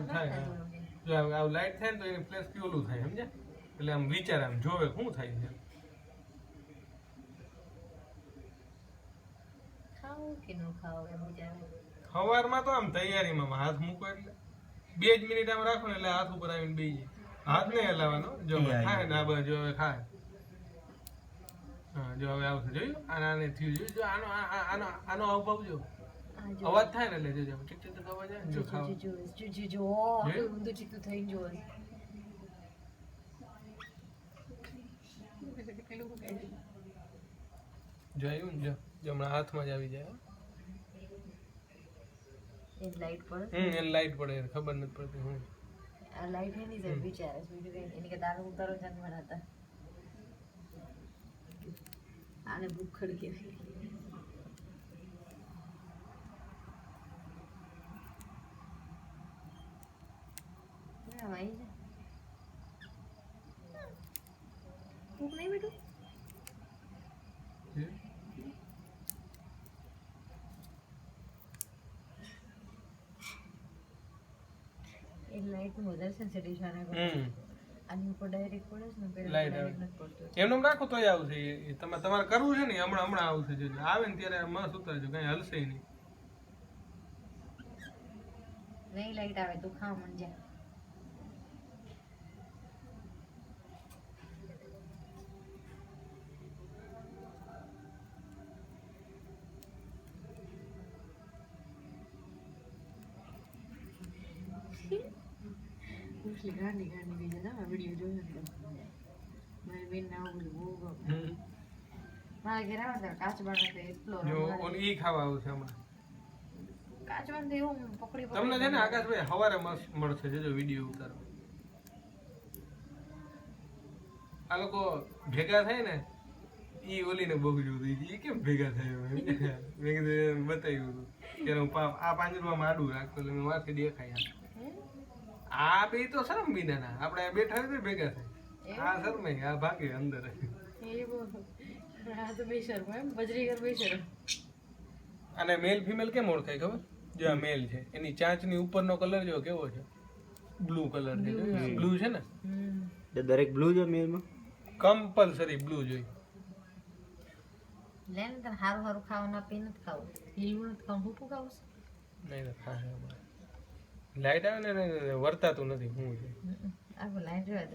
થાય જો આ લાઈટ થાય ને તો એની ફ્લેશ પીઓલું થાય સમજે એટલે આમ વિચાર આમ જોવે શું થાય છે ખાવું કે ન ખાવું એમ વિચારે સવારમાં તો આમ તૈયારીમાં હાથ મૂકો એટલે 2 જ મિનિટ આમ રાખો ને એટલે હાથ ઉપર આવીને બેસી જાય હાથ નહીં હલાવવાનો જો ખાય ને આ બાજુ જો હવે ખાય હા જો હવે આવશે જોયું આને થયું જોયું જો આનો હાવભાવ જો અવાજ થાય ને એટલે જોજો ટીક ટીક અવાજ આવે ને જો ખાવ જો ઊંધું ચીતું થઈ જોવે જોયું ને જો હમણાં હાથમાં જ આવી જાય એ લાઈટ પર એ લાઈટ પડે ખબર નથી પડતી હું આ લાઈટ હે ની જબ વિચારે છે બીજું કઈ એની કે દારૂ ઉતારો જન્મ હતા આને ભૂખ ખડકે ભાઈ ભૂખ નહીં બેઠું એ લાઈટ નું વધારે સેન્સિટિવ છે આની ઉપર ડાયરેક્ટ પડે છે ને પેલા ડાયરેક્ટ નથી પડતો એમનું રાખો તોય આવશે એ તમારે કરવું છે ને હમણાં આવશે જો આવે ને ત્યારે મસ્ત ઉતારજો કઈ હલશે નહીં નહીં લાઈટ આવે તો ખા મન જા ગાંડી ગઈ છે ને વિડીયો જોયો તો મારી બેન ના આવું બધું બહુ ગમે મારા ઘેર આવે તો કાચબાનો તો એટલો જો ઓલી ઈ ખાવા આવશે હમણાં કાચબાનો તો એવું પકડી તમને છે ને આકાશભાઈ સવારે મસ્ત મળશે જો વિડીયો ઉતારો આ લોકો ભેગા થાય ને ઈ ઓલીને બગડ્યું હતું ઈ કેમ ભેગા થાય મેં કીધું બતાવ્યું હતું ત્યારે હું આ પાંજરામાં આડું રાખતો એટલે મેં વાંચી દેખાય આ બે તો શરમ વિનાના આપણે બેઠા હોય ભેગા થાય આ શરમે આ ભાગે અંદર આ તો બેશરમ એમ બજરીગર બેશરમ અને મેલ ફિમેલ કેમ ઓળખાય ખબર જો આ મેલ છે એની ચાંચની ઉપરનો કલર જો કેવો છે બ્લુ કલર છે બ્લુ છે ને દરેક બ્લુ છે મેલમાં કમ્પલસરી બ્લુ જોઈ લેન તને હારું હારું ખાવાના પી નથી ખાવું લીલું નથી ખાવું ભૂખું ખાવું નહીં ખાશે લાઈટ આવે ને વર્તાતું નથી હું છે આ લાઈટ જોયા તો